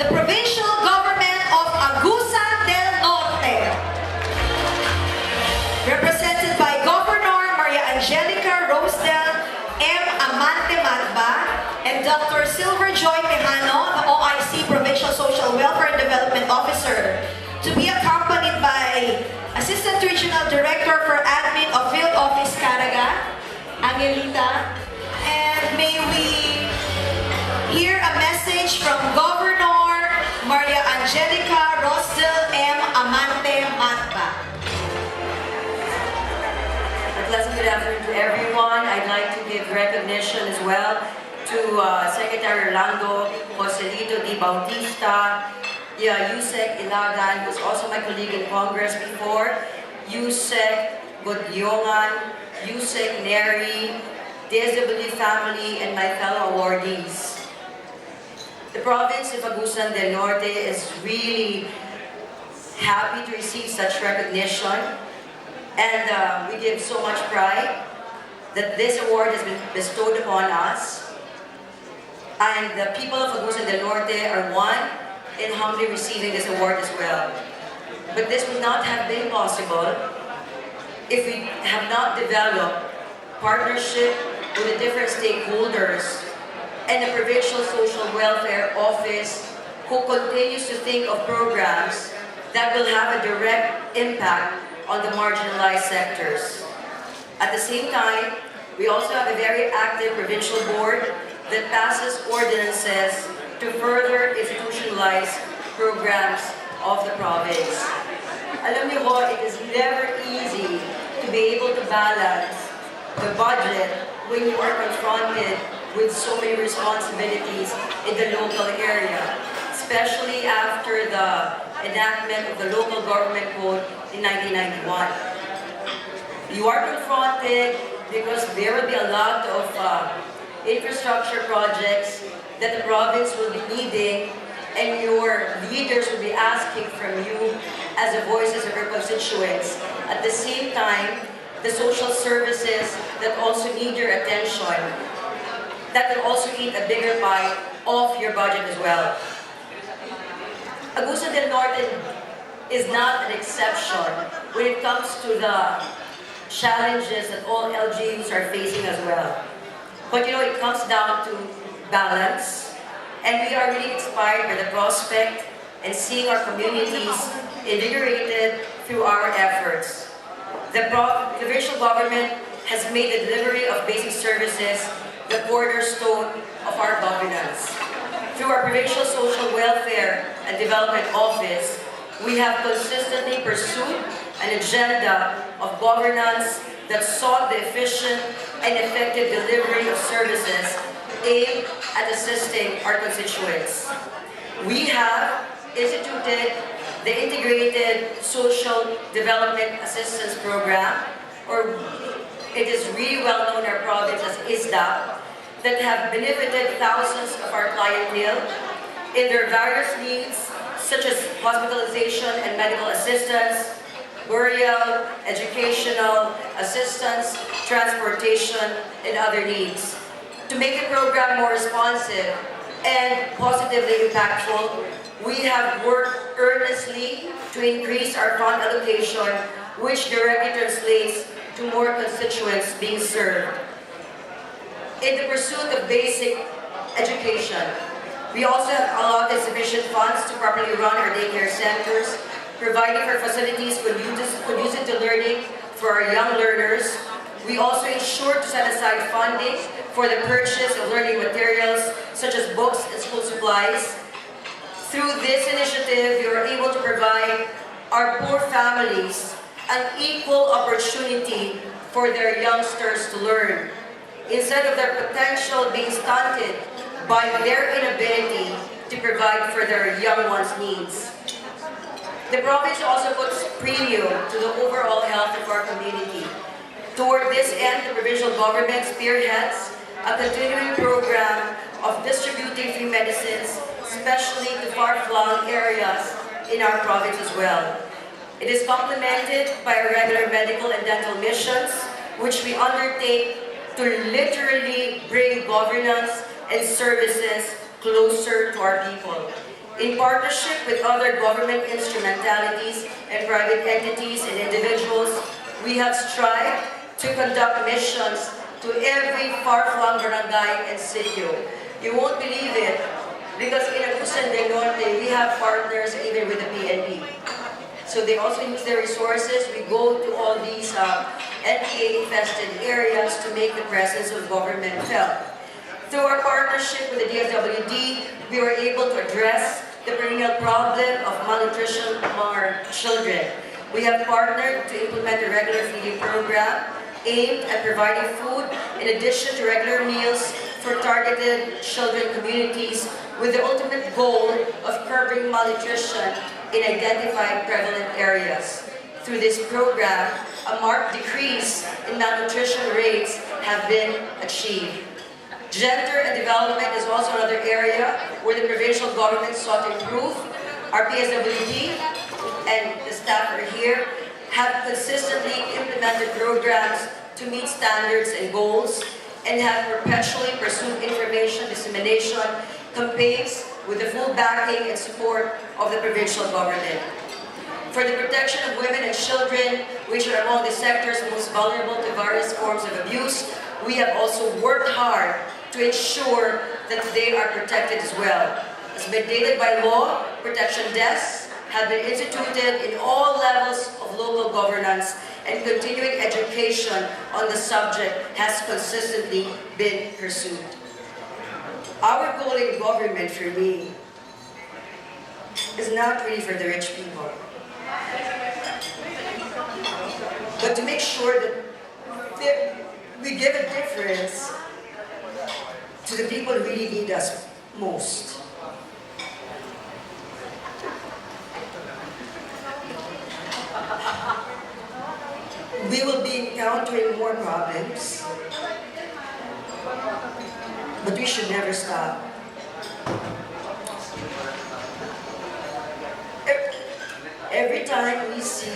the Provincial Government of Agusan del Norte, represented by Governor Maria Angelica Rosdel M. Amante Matba and Dr. Silver Joy Mejano, the OIC Provincial Social Welfare and Development Officer, to be accompanied by Assistant Regional Director for Admin of Field Office Caraga, Angelita. And may we hear a message from Governor Maria Angelica Rosdel M. Amante Matba. A pleasant good afternoon to everyone. I'd like to give recognition as well to Secretary Orlando Joselito Di Bautista, Yusek Ilagan, who's also my colleague in Congress before, Yusek Godyongan, Yusek Neri, DSWD family, and my fellow awardees. The province of Agusan del Norte is really happy to receive such recognition, and we give so much pride that this award has been bestowed upon us. And the people of Agusan del Norte are one in humbly receiving this award as well. But this would not have been possible if we have not developed partnership with the different stakeholders and the Provincial Social Welfare Office, who continues to think of programs that will have a direct impact on the marginalized sectors. At the same time, we also have a very active provincial board that passes ordinances to further institutionalize programs of the province. Alam niyo ho, it is never easy to be able to balance the budget when you are confronted with so many responsibilities in the local area, especially after the enactment of the Local Government Code in 1991. You are confronted because there will be a lot of infrastructure projects that the province will be needing, and your leaders will be asking from you as the voices of your constituents. At the same time, the social services that also need your attention, that will also eat a bigger pie of your budget as well. Agusan del Norte is not an exception when it comes to the challenges that all LGUs are facing as well. But you know, it comes down to balance, and we are really inspired by the prospect and seeing our communities invigorated through our efforts. The provincial government has made the delivery of basic services the cornerstone of our governance. Through our Provincial Social Welfare and Development Office, we have consistently pursued an agenda of governance that sought the efficient and effective delivery of services aimed at assisting our constituents. We have instituted the Integrated Social Development Assistance Program, or it is really well known in our province as ISDA, that have benefited thousands of our clientele in their various needs, such as hospitalization and medical assistance, burial, educational, assistance, transportation, and other needs. To make the program more responsive and positively impactful, we have worked earnestly to increase our fund allocation, which directly translates to more constituents being served. In the pursuit of basic education, we also have allotted sufficient funds to properly run our daycare centers, providing for facilities conducive to learning for our young learners. We also ensure to set aside funding for the purchase of learning materials such as books and school supplies. Through this initiative, we are able to provide our poor families an equal opportunity for their youngsters to learn, instead of their potential being stunted by their inability to provide for their young ones' needs. The province also puts premium to the overall health of our community. Toward this end, the provincial government spearheads a continuing program of distributing free medicines, especially to far-flung areas in our province as well. It is complemented by our regular medical and dental missions, which we undertake to literally bring governance and services closer to our people. In partnership with other government instrumentalities and private entities and individuals, we have strived to conduct missions to every far-flung barangay and sitio. You won't believe it, because in Agusan del Norte, we have partners even with the PNP. So they also use their resources. We go to all these NPA-infested areas to make the presence of government felt. Through our partnership with the DSWD, we were able to address the perennial problem of malnutrition among our children. We have partnered to implement a regular feeding program aimed at providing food in addition to regular meals for targeted children communities, with the ultimate goal of curbing malnutrition in identified prevalent areas. Through this program, a marked decrease in malnutrition rates have been achieved. Gender and development is also another area where the provincial government sought to improve. Our PSWD and the staff are here have consistently implemented programs to meet standards and goals, and have perpetually pursued information dissemination campaigns with the full backing and support of the provincial government. For the protection of women and children, which are among the sectors most vulnerable to various forms of abuse, we have also worked hard to ensure that they are protected as well. As mandated by law, protection desks have been instituted in all levels of local governance, and continuing education on the subject has consistently been pursued. Our goal in government, for me, is not really for the rich people, but to make sure that we give a difference to the people who really need us most. We will be encountering more problems, but we should never stop. Every time we see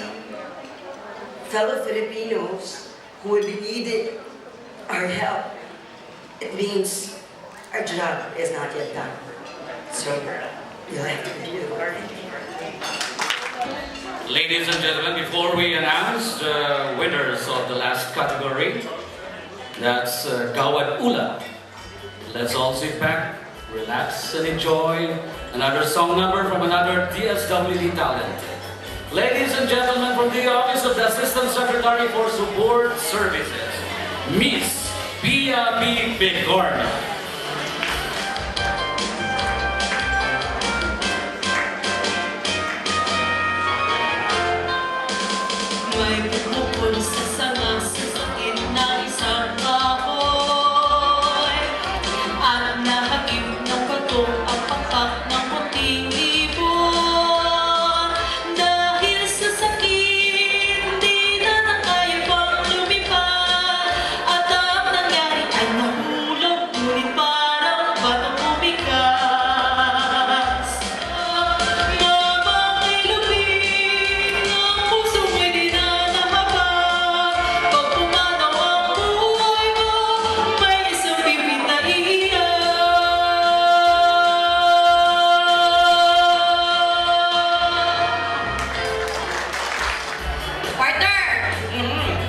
fellow Filipinos who will be needing our help, it means our job is not yet done. So you'll have to do it. Ladies and gentlemen, before we announce the winners of the last category, that's Gawad Ula. Let's all sit back, relax, and enjoy another song number from another DSWD talent. Ladies and gentlemen, from the Office of the Assistant Secretary for Support Services, Miss Pia B. Bigorna. May bumukol sa sanga sa sakit na isang kahoy, at nahagip ng bato ang pakpak ng puting ibon. Dahil sa sakit, di na nakaya pang lumipad, at ang nangyari ay nahulog, ngunit Partner!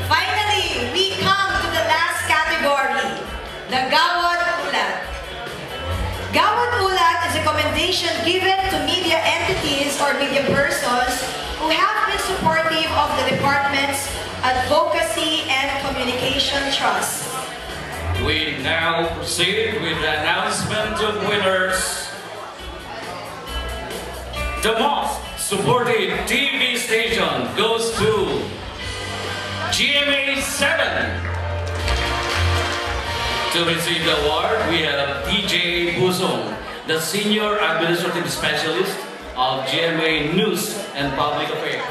Finally, we come to the last category, the Gawad Ulat. Gawad Ulat is a commendation given to media entities or media persons who have been supportive of the department's advocacy and communication trust. We now proceed with the announcement of winners. The most supported TV station goes to GMA 7. To receive the award, we have DJ Busong, the Senior Administrative Specialist of GMA News and Public Affairs.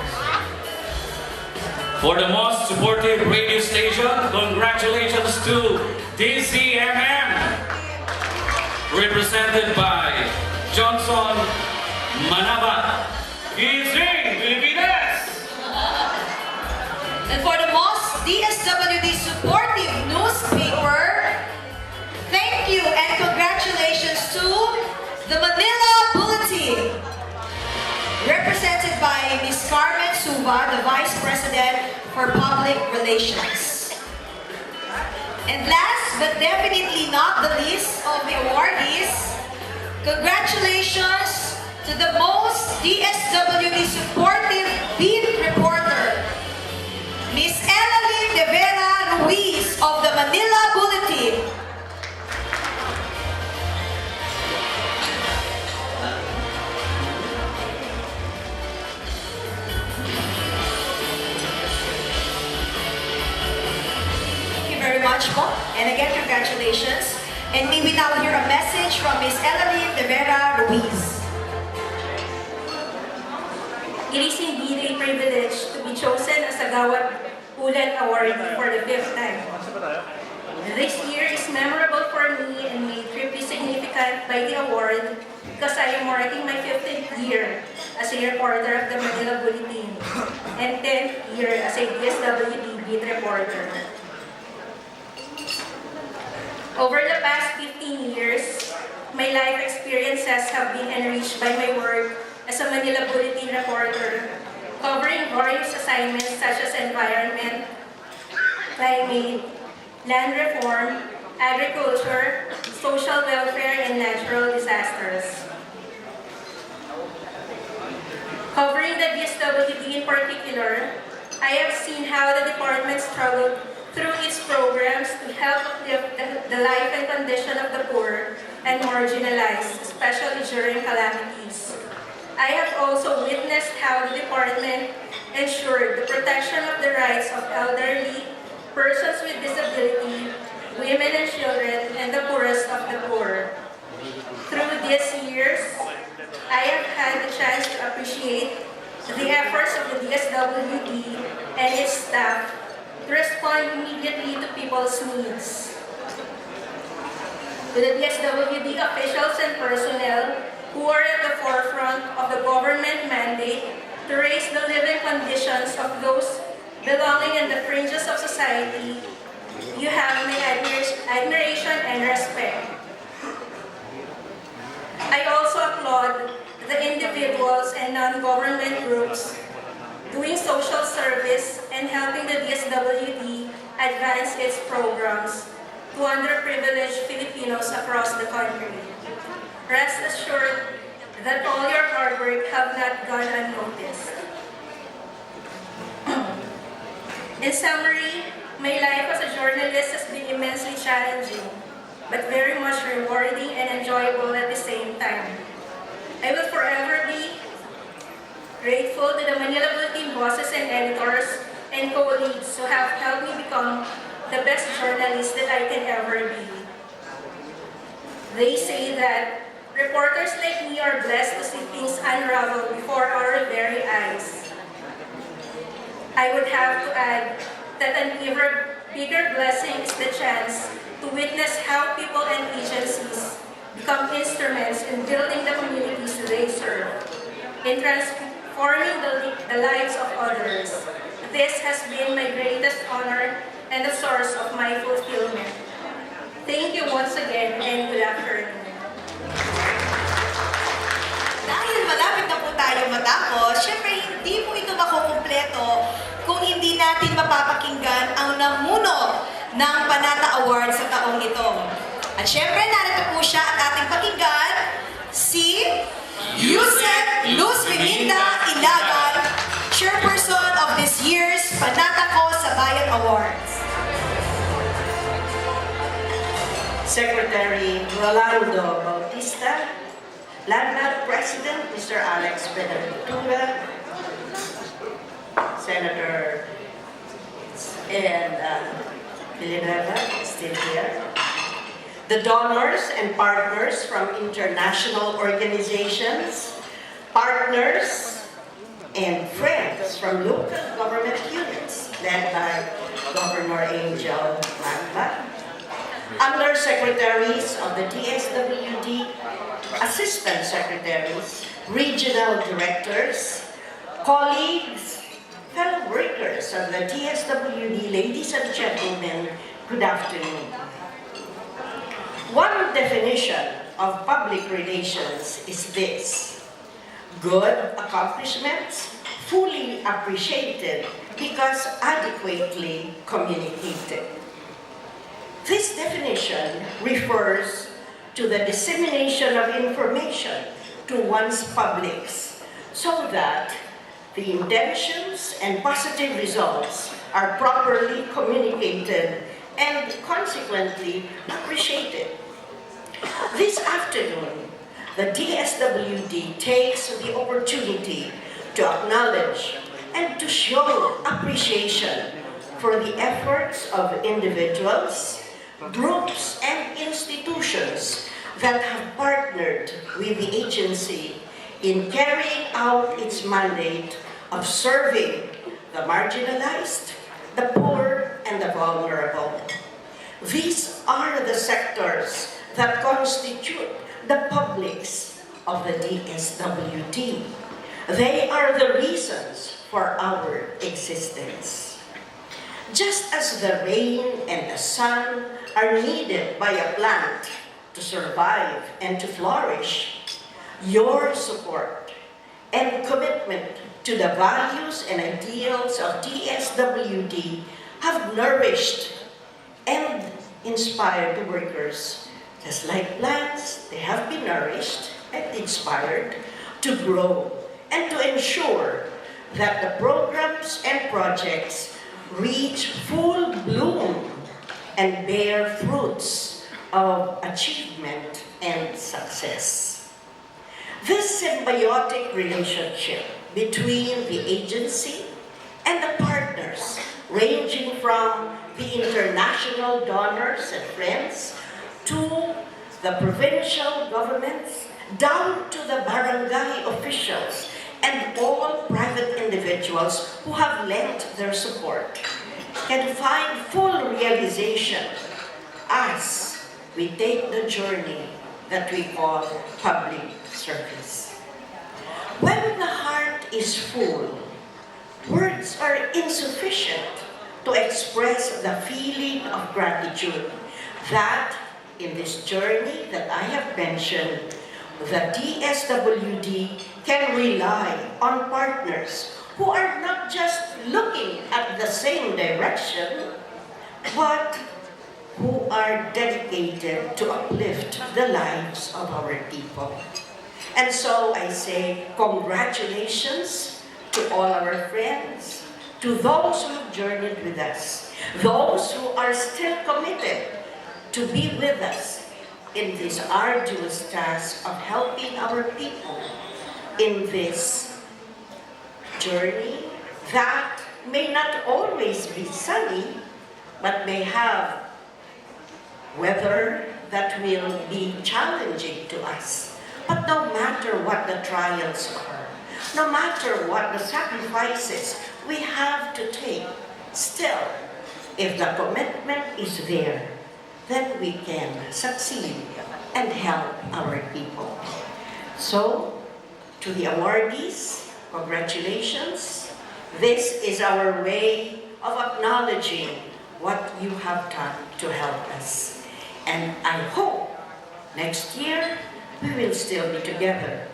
For the most supported radio station, congratulations to DCMM, represented by Johnson Manaba. Gising, Pilipinas! And for the most DSWD supportive newspaper, thank you and congratulations to the Manila Bulletin, represented by Ms. Carmen Suba, the Vice President for Public Relations. And last but definitely not the least of the awardees, congratulations to the most DSWD supportive beat reporter, Ms. Elalyn De Vera Ruiz of the Manila Bulletin. Thank you very much po. And again, congratulations. And may we now hear a message from Ms. Elalyn De Vera Ruiz. It is indeed a privilege to be chosen as a Gawad Ulat Awardee for the 5th time. This year is memorable for me and made triply significant by the award because I am marking my 15th year as a reporter of the Manila Bulletin and 10th year as a DSWD beat reporter. Over the past 15 years, my life experiences have been enriched by my work as a Manila Bulletin reporter, covering various assignments such as environment, climate, land reform, agriculture, social welfare, and natural disasters. Covering the DSWD in particular, I have seen how the department struggled through its programs to help uplift the life and condition of the poor and marginalized, especially during calamities. I have also witnessed how the department ensured the protection of the rights of elderly, persons with disability, women and children, and the poorest of the poor. Through these years, I have had the chance to appreciate the efforts of the DSWD and its staff to respond immediately to people's needs. To the DSWD officials and personnel who are at the forefront of the government mandate to raise the living conditions of those belonging in the fringes of society, you have my admiration and respect. I also applaud the individuals and non-government groups doing social service and helping the DSWD advance its programs to underprivileged Filipinos across the country. Rest assured that all your hard work have not gone unnoticed. In summary, my life as a journalist has been immensely challenging, but very much rewarding and enjoyable at the same time. I will forever be grateful to the Manila Bulletin bosses and editors and colleagues who have helped me become the best journalist that I can ever be. They say that reporters like me are blessed to see things unravel before our very eyes. I would have to add that an even bigger blessing is the chance to witness how people and agencies become instruments in building the communities they serve, in transforming the lives of others. This has been my greatest honor and the source of my fulfillment. Thank you once again and good afternoon. Dahil malapit na po tayo matapos, syempre hindi po ito makukumpleto kung hindi mapapakinggan ang namuno ng PaNata Award sa taong ito. At syempre, narito po siya at ating pakinggan, si Yusek Luz Melinda Ilagan, chairperson of this year's PaNata Ko sa Bayan Awards. Secretary Rolando Bautista, Landmark President Mr. Alex Benaventura, Senator and Villanueva still here, the donors and partners from international organizations, partners and friends from local government units led by Governor Angel Magba, Undersecretaries of the DSWD, Assistant Secretaries, Regional Directors, colleagues, fellow workers of the DSWD, ladies and gentlemen, good afternoon. One definition of public relations is this: good accomplishments, fully appreciated because adequately communicated. This definition refers to the dissemination of information to one's publics so that the intentions and positive results are properly communicated and consequently appreciated. This afternoon, the DSWD takes the opportunity to acknowledge and to show appreciation for the efforts of individuals, groups, and institutions that have partnered with the agency in carrying out its mandate of serving the marginalized, the poor, and the vulnerable. These are the sectors that constitute the publics of the DSWD. They are the reasons for our existence. Just as the rain and the sun are needed by a plant to survive and to flourish, your support and commitment to the values and ideals of DSWD have nourished and inspired the workers. Just like plants, they have been nourished and inspired to grow and to ensure that the programs and projects reach full bloom and bear fruits of achievement and success. This symbiotic relationship between the agency and the partners, ranging from the international donors and friends to the provincial governments, down to the barangay officials and all private individuals who have lent their support, can find full realization as we take the journey that we call public service. When the heart is full, words are insufficient to express the feeling of gratitude that in this journey that I have mentioned, the DSWD can rely on partners who are not just looking at the same direction, but who are dedicated to uplift the lives of our people. And so I say congratulations to all our friends, to those who have journeyed with us, those who are still committed to be with us in this arduous task of helping our people in this journey that may not always be sunny, but may have weather that will be challenging to us. But no matter what the trials are, no matter what the sacrifices we have to take, still, if the commitment is there, then we can succeed and help our people. So, to the awardees, congratulations. This is our way of acknowledging what you have done to help us. And I hope next year we will still be together,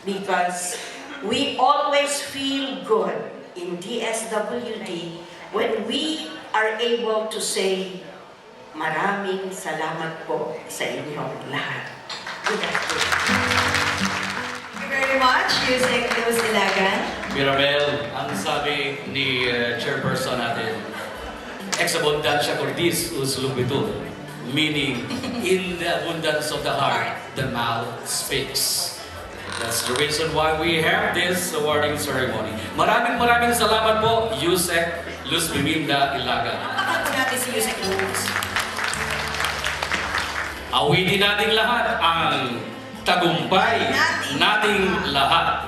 because we always feel good in DSWD when we are able to say, maraming salamat po sa inyong lahat. Good afternoon. Thank you very much, Yusek Luz Ilagan. Mirabel, ang sabi ni chairperson natin, ex abundancia cordis us lubitur, meaning in the abundance of the heart, the mouth speaks. That's the reason why we have this awarding ceremony. Maraming salamat po, Yusek Luz Biminda Ilagan. Pakanta po natin si Yusek Luz. Awitin nating lahat ang tagumpay nating lahat.